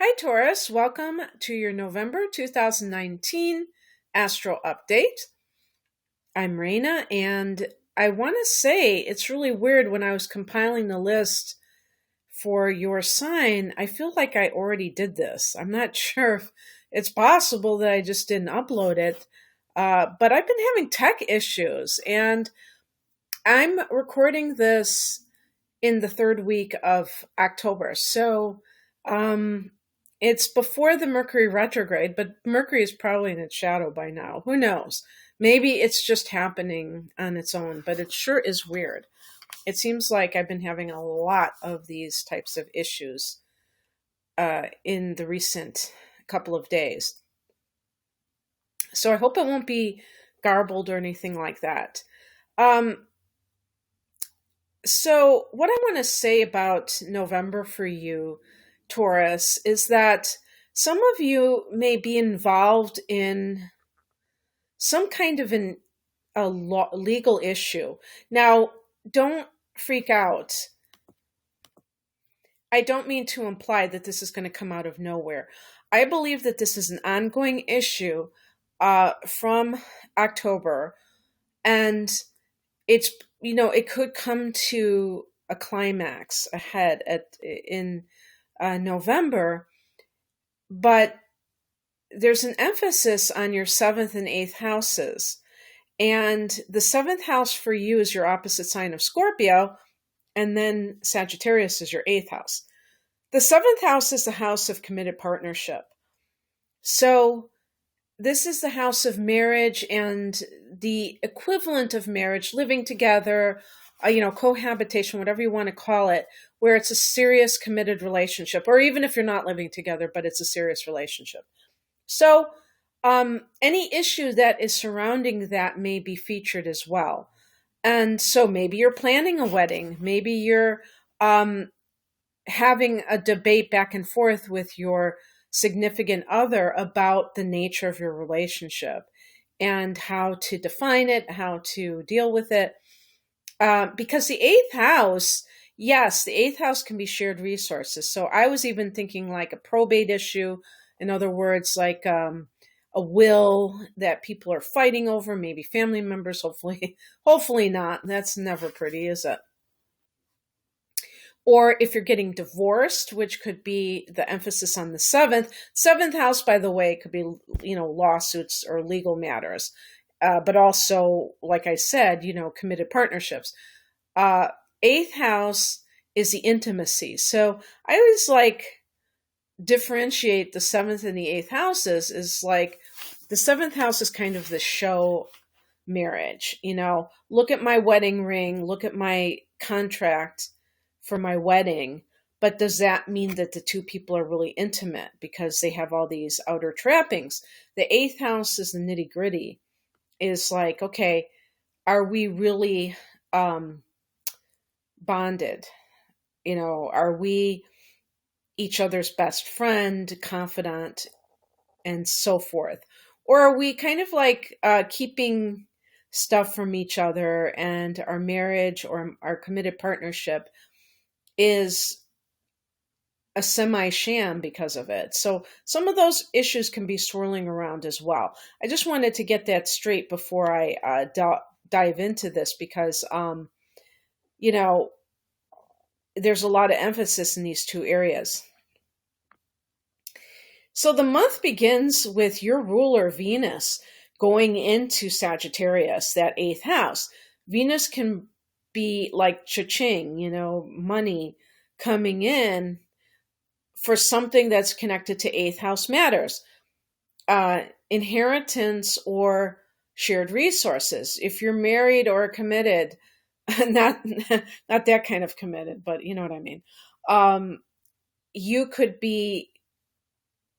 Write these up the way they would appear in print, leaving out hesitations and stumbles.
Hi, Taurus. Welcome to your November 2019 Astro Update. I'm Raina, and I want to say it's really weird when I was compiling the list for your sign. I feel like I already did this. I'm not sure if it's possible that I just didn't upload it, but I've been having tech issues, and I'm recording this in the third week of October. So, it's before the Mercury retrograde, but Mercury is probably in its shadow by now. Who knows? Maybe it's just happening on its own, but it sure is weird. It seems like I've been having a lot of these types of issues in the recent couple of days. So I hope it won't be garbled or anything like that. So what I want to say about November for you, Taurus, is that some of you may be involved in some kind of legal issue. Now, don't freak out. I don't mean to imply that this is going to come out of nowhere. I believe that this is an ongoing issue from October, and it could come to a climax ahead in November, but there's an emphasis on your seventh and eighth houses. And the seventh house for you is your opposite sign of Scorpio, and then Sagittarius is your eighth house. The seventh house is the house of committed partnership. So this is the house of marriage and the equivalent of marriage, living together, cohabitation, whatever you want to call it, where it's a serious committed relationship, or even if you're not living together, but it's a serious relationship. So any issue that is surrounding that may be featured as well. And so maybe you're planning a wedding. Maybe you're having a debate back and forth with your significant other about the nature of your relationship and how to define it, how to deal with it. Because the eighth house, yes, the eighth house can be shared resources. So I was even thinking like a probate issue. In other words, like a will that people are fighting over, maybe family members, hopefully not. That's never pretty, is it? Or if you're getting divorced, which could be the emphasis on the seventh house, by the way, could be, lawsuits or legal matters. But also, like I said, committed partnerships. Eighth house is the intimacy. So I always differentiate the seventh and the eighth houses is like the seventh house is kind of the show marriage. Look at my wedding ring, look at my contract for my wedding. But does that mean that the two people are really intimate because they have all these outer trappings? The eighth house is the nitty gritty. Is like, okay, are we really bonded? Are we each other's best friend, confidant, and so forth? Or are we kind of like keeping stuff from each other, and our marriage or our committed partnership is a semi-sham because of it? So some of those issues can be swirling around as well. I just wanted to get that straight before I dive into this because, there's a lot of emphasis in these two areas. So the month begins with your ruler, Venus, going into Sagittarius, that eighth house. Venus can be like cha-ching, money coming in for something that's connected to eighth house matters, inheritance or shared resources. If you're married or committed, not that kind of committed, but you know what I mean. You could be,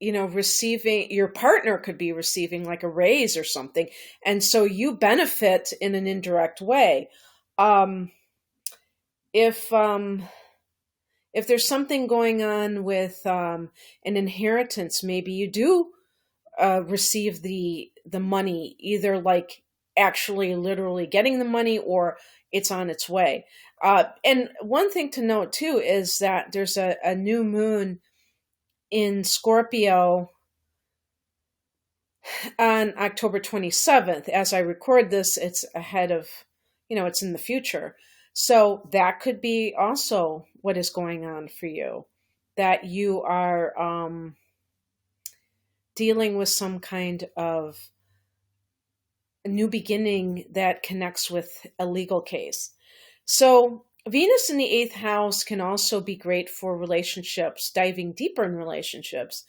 your partner could be receiving like a raise or something. And so you benefit in an indirect way. If there's something going on with an inheritance, maybe you do receive the money, either like actually literally getting the money or it's on its way. And one thing to note too is that there's a new moon in Scorpio on October 27th. As I record this, it's ahead of, it's in the future. So that could be also what is going on for you, that you are dealing with some kind of a new beginning that connects with a legal case. So Venus in the eighth house can also be great for relationships, diving deeper in relationships,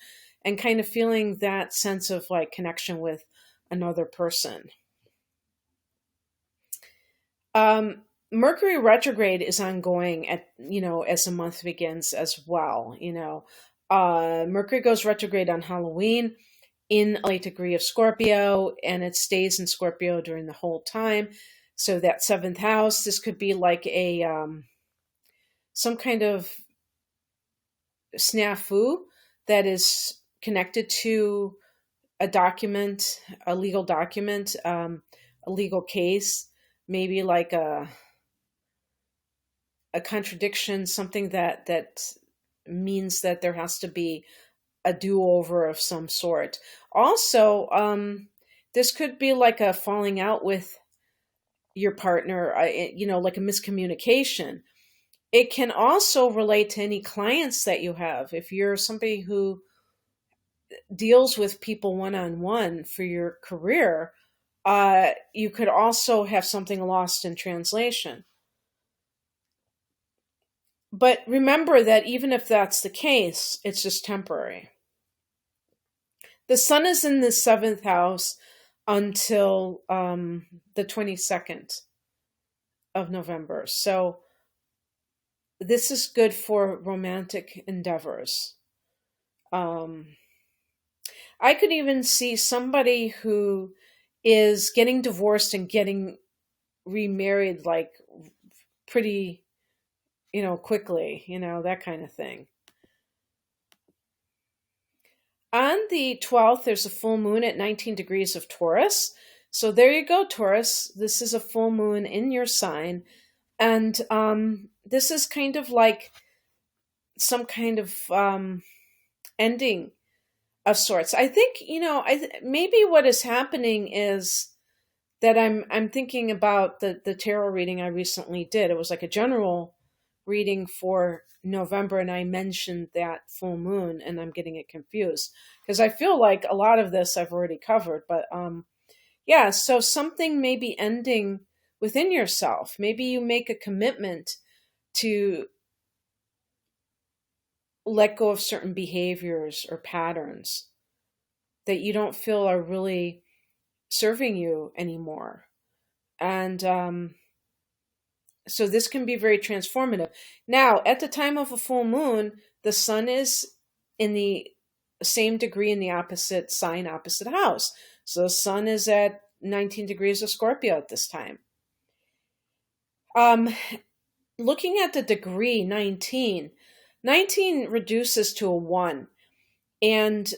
and kind of feeling that sense of like connection with another person. Mercury retrograde is ongoing as the month begins as well. Mercury goes retrograde on Halloween in a late degree of Scorpio, and it stays in Scorpio during the whole time. So that seventh house, this could be like a some kind of snafu that is connected to a document, a legal document, a legal case, maybe like a contradiction, something that means that there has to be a do-over of some sort. Also, this could be like a falling out with your partner, like a miscommunication. It can also relate to any clients that you have. If you're somebody who deals with people one-on-one for your career, you could also have something lost in translation. But remember that even if that's the case, it's just temporary. The sun is in the seventh house until the 22nd of November. So this is good for romantic endeavors. I could even see somebody who is getting divorced and getting remarried like pretty, quickly, that kind of thing. On the 12th, there's a full moon at 19 degrees of Taurus. So there you go, Taurus. This is a full moon in your sign. And this is kind of like some kind of ending of sorts. I think, maybe what is happening is that I'm thinking about the tarot reading I recently did. It was like a general reading for November, and I mentioned that full moon, and I'm getting it confused because I feel like a lot of this I've already covered. But yeah, so something may be ending within yourself. Maybe you make a commitment to let go of certain behaviors or patterns that you don't feel are really serving you anymore. And so this can be very transformative. Now, at the time of a full moon, the sun is in the same degree in the opposite sign, opposite house. So the sun is at 19 degrees of Scorpio at this time. Looking at the degree 19 reduces to a 1. And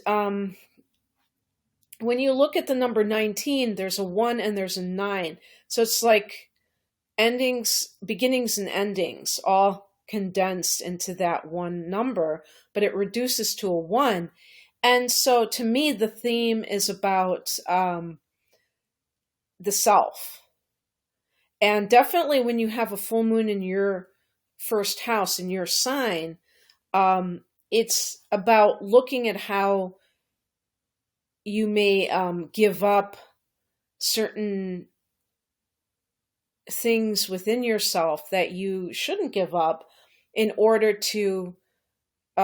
when you look at the number 19, there's a 1 and there's a 9. So it's like endings, beginnings and endings all condensed into that one number, but it reduces to a 1. And so to me, the theme is about the self. And definitely when you have a full moon in your first house, in your sign, it's about looking at how you may give up certain things within yourself that you shouldn't give up in order to be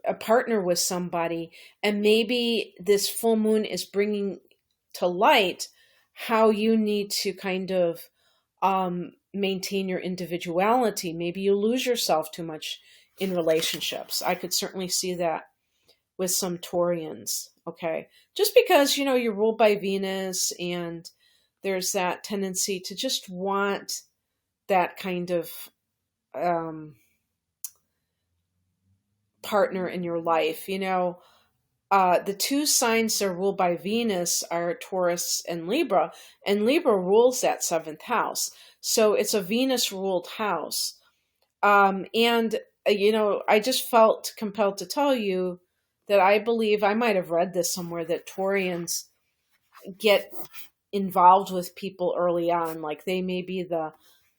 a partner with somebody. And maybe this full moon is bringing to light how you need to kind of maintain your individuality. Maybe you lose yourself too much in relationships. I could certainly see that with some Taurians, okay? Just because, you're ruled by Venus and there's that tendency to just want that kind of partner in your life. The two signs that are ruled by Venus are Taurus and Libra rules that seventh house. So it's a Venus-ruled house. And I just felt compelled to tell you that I believe I might have read this somewhere that Taurians get involved with people early on. Like they may be the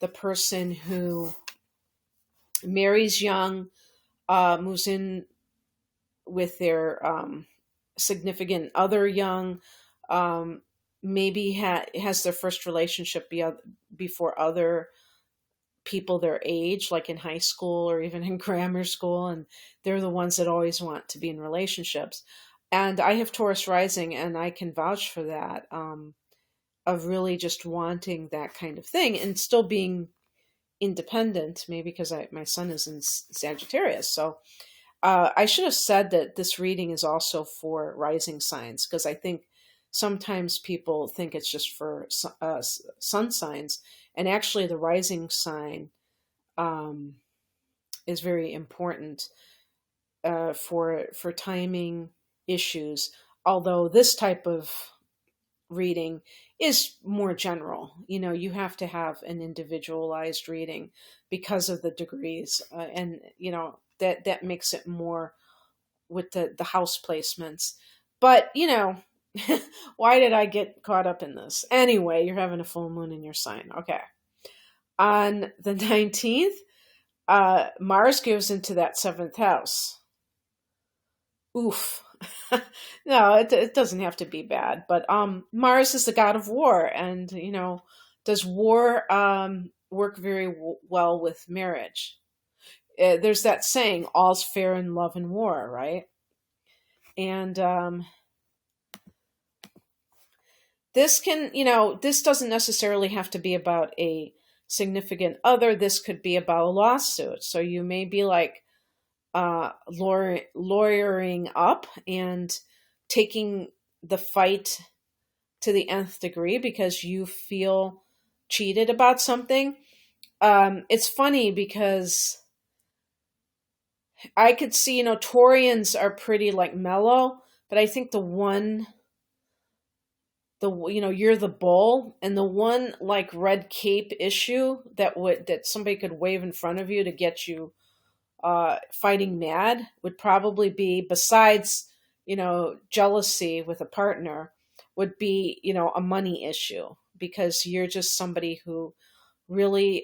person who marries young, moves in with their significant other young, um, maybe has their first relationship before other people their age, like in high school or even in grammar school, and they're the ones that always want to be in relationships. And I have Taurus rising, and I can vouch for that, of really just wanting that kind of thing and still being independent, maybe because my son is in Sagittarius. So I should have said that this reading is also for rising signs, because I think sometimes people think it's just for sun signs, and actually the rising sign um, is very important for timing issues. Although this type of reading is more general, you have to have an individualized reading because of the degrees, and that makes it more with the house placements. But why did I get caught up in this? Anyway, you're having a full moon in your sign. Okay. On the 19th, Mars goes into that seventh house. Oof. No, it doesn't have to be bad, but Mars is the god of war, and does war work very well with marriage? There's that saying, all's fair in love and war, right? And this doesn't necessarily have to be about a significant other. This could be about a lawsuit. So you may be like lawyering up and taking the fight to the nth degree because you feel cheated about something. It's funny because I could see, Taurians are pretty like mellow, but I think you're the bull, and the one like red cape issue that somebody could wave in front of you to get you fighting mad would probably be, besides jealousy with a partner, would be a money issue, because you're just somebody who really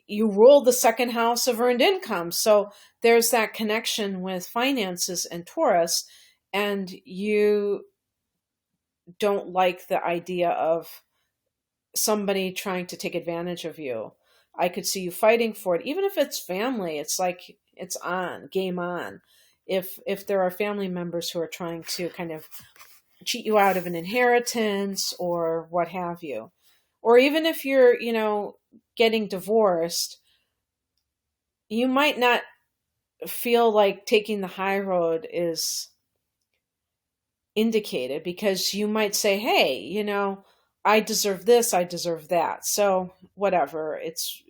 you rule the second house of earned income. So there's that connection with finances and Taurus, and you don't like the idea of somebody trying to take advantage of you. I could see you fighting for it, even if it's family. It's like it's on, game on. If there are family members who are trying to kind of cheat you out of an inheritance or what have you, or even if you're getting divorced, you might not feel like taking the high road is indicated, because you might say, hey, I deserve this, I deserve that. So whatever, it's,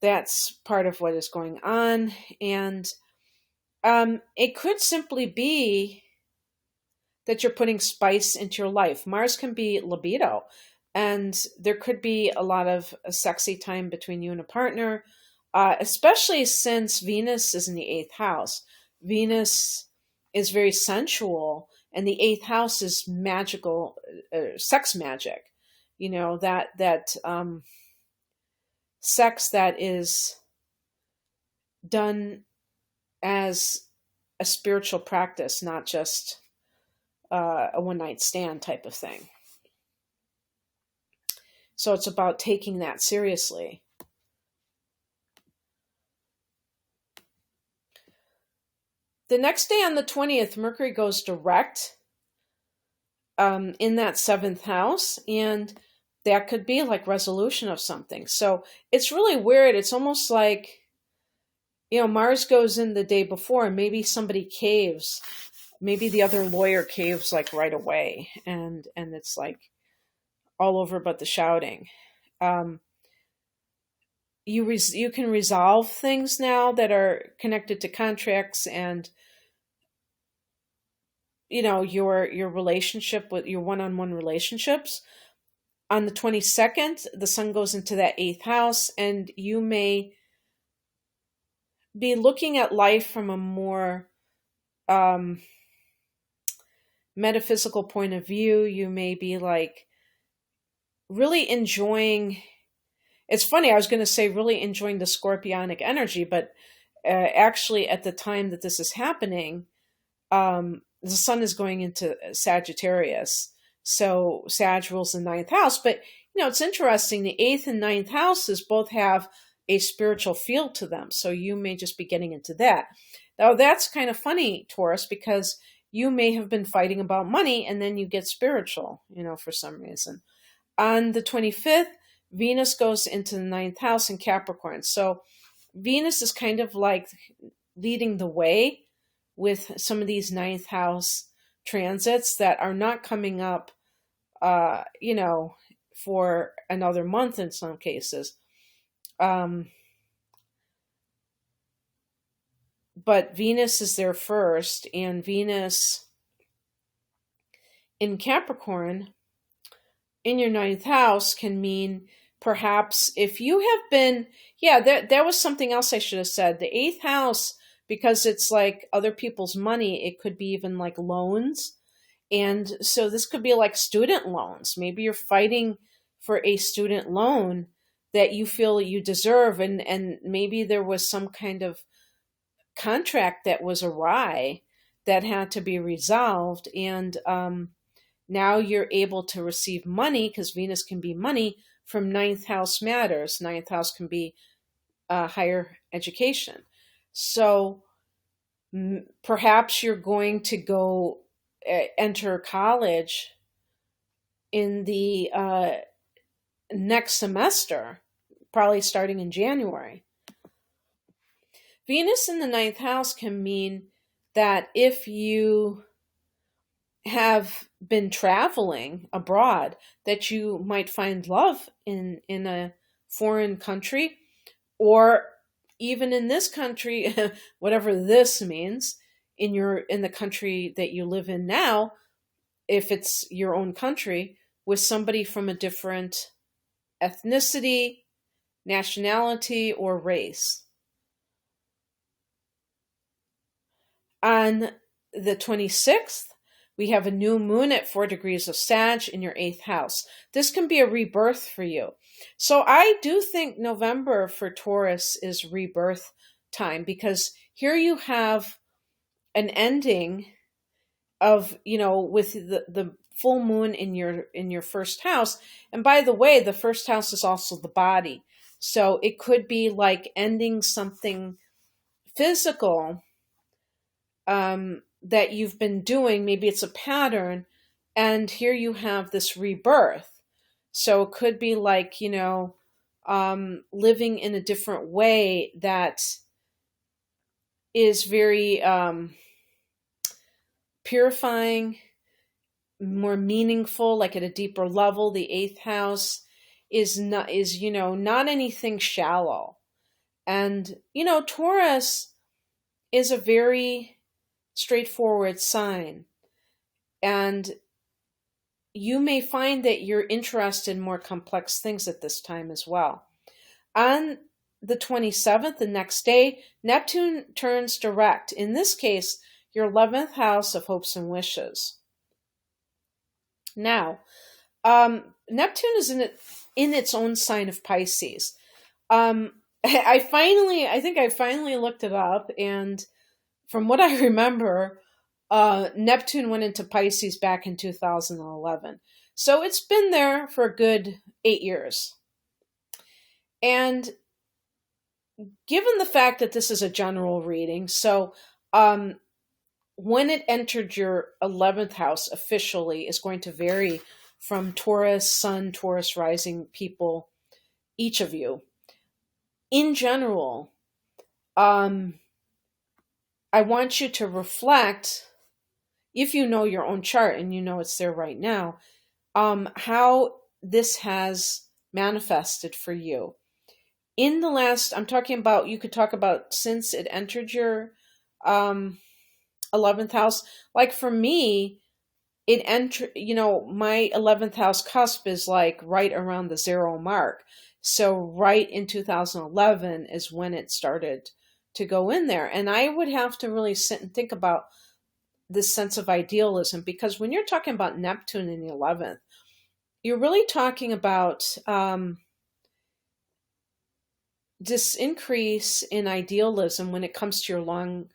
that's part of what is going on. And it could simply be that you're putting spice into your life. Mars can be libido, and there could be a lot of a sexy time between you and a partner, especially since Venus is in the eighth house. Venus is very sensual, and the eighth house is magical, sex magic. That sex that is done as a spiritual practice, not just a one night stand type of thing. So it's about taking that seriously. The next day on the 20th, Mercury goes direct in that seventh house, and that could be like resolution of something. So it's really weird. It's almost like, Mars goes in the day before, and maybe somebody caves. Maybe the other lawyer caves like right away, and it's like all over but the shouting. You can resolve things now that are connected to contracts and your relationship with your one-on-one relationships. On the 22nd, the sun goes into that eighth house, and you may be looking at life from a more um, metaphysical point of view. You may be like really enjoying. It's funny, I was going to say really enjoying the scorpionic energy, but actually, at the time that this is happening, the sun is going into Sagittarius. So Sag rules the ninth house. But, it's interesting. The eighth and ninth houses both have a spiritual feel to them. So you may just be getting into that. Now, that's kind of funny, Taurus, because you may have been fighting about money and then you get spiritual, for some reason. On the 25th, Venus goes into the ninth house in Capricorn. So Venus is kind of like leading the way with some of these ninth house transits that are not coming up, for another month in some cases. But Venus is there first, and Venus in Capricorn in your ninth house can mean perhaps if you have been, that was something else I should have said. The eighth house, because it's like other people's money, it could be even like loans. And so this could be like student loans. Maybe you're fighting for a student loan that you feel you deserve. And maybe there was some kind of contract that was awry that had to be resolved. And now you're able to receive money, because Venus can be money, from ninth house matters. Ninth house can be higher education. So perhaps you're going to go enter college in the next semester, probably starting in January. Venus in the ninth house can mean that if you have been traveling abroad, that you might find love in a foreign country, or even in this country, whatever this means, in the country that you live in now, if it's your own country, with somebody from a different ethnicity, nationality, or race. On the 26th, we have a new moon at 4 degrees of Sag in your eighth house. This can be a rebirth for you. So I do think November for Taurus is rebirth time, because here you have an ending of, with the full moon in your first house. And by the way, the first house is also the body. So it could be like ending something physical that you've been doing. Maybe it's a pattern, and here you have this rebirth. So it could be like, living in a different way that is very purifying, more meaningful, like at a deeper level. The eighth house is not anything shallow. And, Taurus is a very straightforward sign. And you may find that you're interested in more complex things at this time as well. On the 27th, the next day, Neptune turns direct. In this case, your 11th house of hopes and wishes. Now, Neptune is in its own sign of Pisces. I think I finally looked it up, and from what I remember, Neptune went into Pisces back in 2011. So it's been there for a good 8 years. And given the fact that this is a general reading, so when it entered your 11th house officially is going to vary from Taurus Sun, Taurus Rising people, each of you. In general, I want you to reflect, if you know your own chart and you know it's there right now, how this has manifested for you. In the last, you could talk about since it entered your 11th house. Like for me, my 11th house cusp is like right around the zero mark. So right in 2011 is when it started to go in there. And I would have to really sit and think about this sense of idealism, because when you're talking about Neptune in the 11th, you're really talking about this increase in idealism when it comes to your long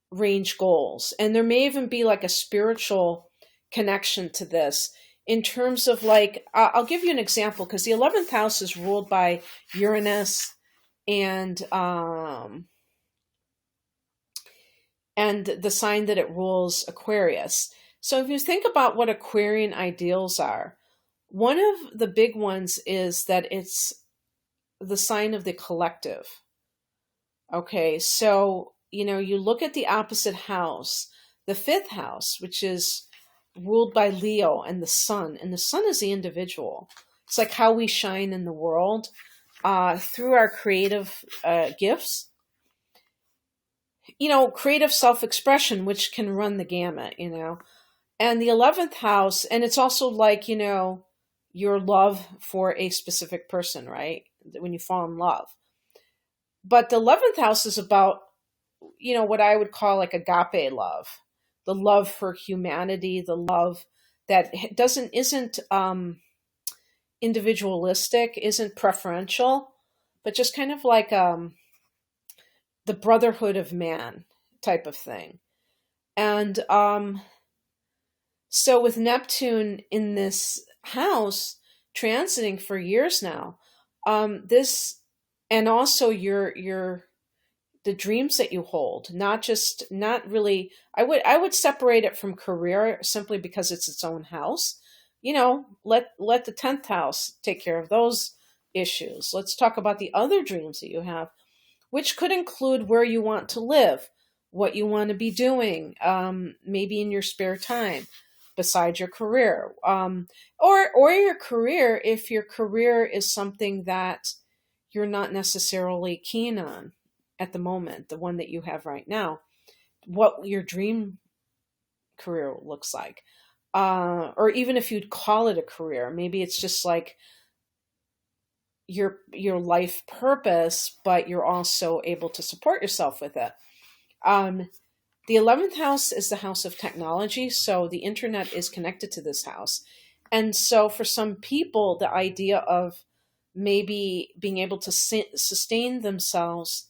range goals. And there may even be like a spiritual connection to this in terms of like, I'll give you an example, because the 11th house is ruled by Uranus and the sign that it rules, Aquarius. So if you think about what Aquarian ideals are, one of the big ones is that it's the sign of the collective. Okay, so you look at the opposite house, the fifth house, which is ruled by Leo and the sun is the individual. It's like how we shine in the world through our creative gifts, creative self-expression, which can run the gamut, and the 11th house, and it's also like, your love for a specific person, right? When you fall in love. But the 11th house is about, what I would call like agape love, the love for humanity, the love that isn't individualistic, isn't preferential, but just kind of like the brotherhood of man type of thing. And so with Neptune in this house transiting for years now, this, and also your the dreams that you hold, not really, I would separate it from career simply because it's its own house. Let the 10th house take care of those issues. Let's talk about the other dreams that you have, which could include where you want to live, what you want to be doing, maybe in your spare time besides your career, or your career, if your career is something that you're not necessarily keen on at the moment, the one that you have right now, what your dream career looks like. Or even if you'd call it a career, maybe it's just like your life purpose, but you're also able to support yourself with it. The 11th house is the house of technology, so the internet is connected to this house. And so for some people, the idea of maybe being able to sustain themselves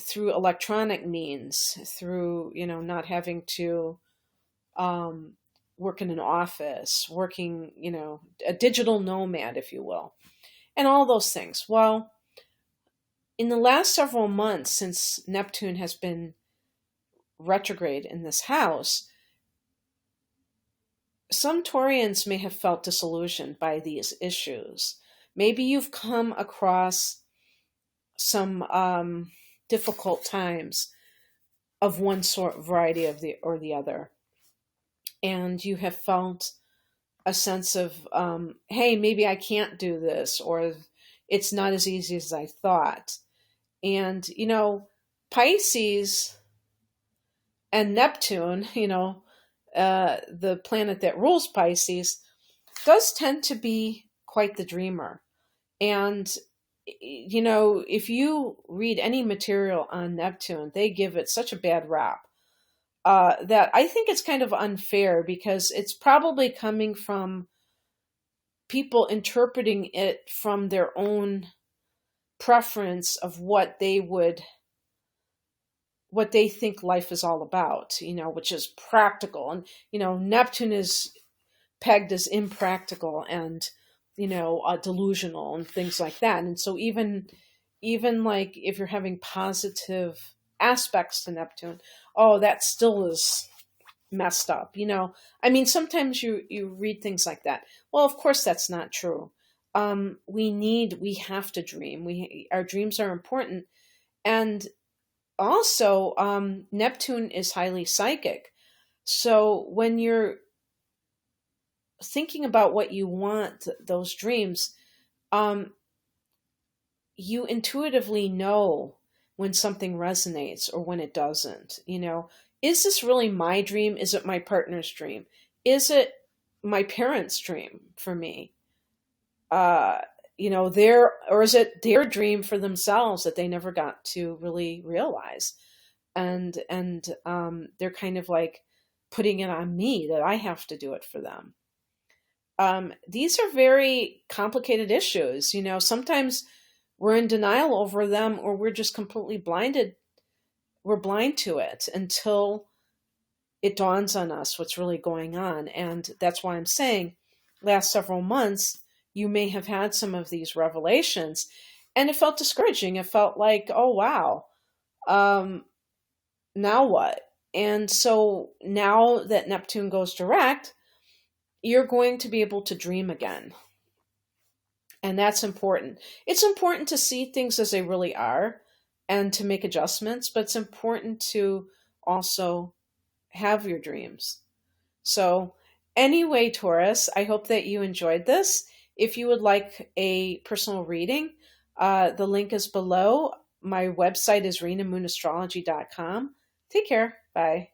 through electronic means, through, not having to work in an office, working, a digital nomad, if you will, and all those things. Well, in the last several months, since Neptune has been retrograde in this house, some Taurians may have felt disillusioned by these issues. Maybe you've come across some difficult times of one sort, variety of the other, and you have felt a sense of, hey, maybe I can't do this, or it's not as easy as I thought. And, Pisces and Neptune, the planet that rules Pisces, does tend to be quite the dreamer. And, if you read any material on Neptune, they give it such a bad rap that I think it's kind of unfair, because it's probably coming from people interpreting it from their own preference of what they think life is all about, which is practical. And, Neptune is pegged as impractical and, delusional and things like that. And so even like if you're having positive aspects to Neptune, oh, that still is messed up. I mean, sometimes you read things like that. Well, of course, that's not true. We have to dream. Our dreams are important. And also, Neptune is highly psychic. So when you're thinking about what you want, those dreams, you intuitively know when something resonates or when it doesn't. is this really my dream? Is it my partner's dream? Is it my parents' dream for me? Uh, their, or is it their dream for themselves that they never got to really realize? And they're kind of like putting it on me that I have to do it for them. These are very complicated issues. Sometimes we're in denial over them, or we're just completely blinded. We're blind to it until it dawns on us what's really going on. And that's why I'm saying, last several months, you may have had some of these revelations, and it felt discouraging. It felt like, oh, wow, um, now what? And so now that Neptune goes direct, you're going to be able to dream again. And that's important. It's important to see things as they really are and to make adjustments, but it's important to also have your dreams. So, anyway, Taurus, I hope that you enjoyed this. If you would like a personal reading, the link is below. My website is renamoonastrology.com. Take care. Bye.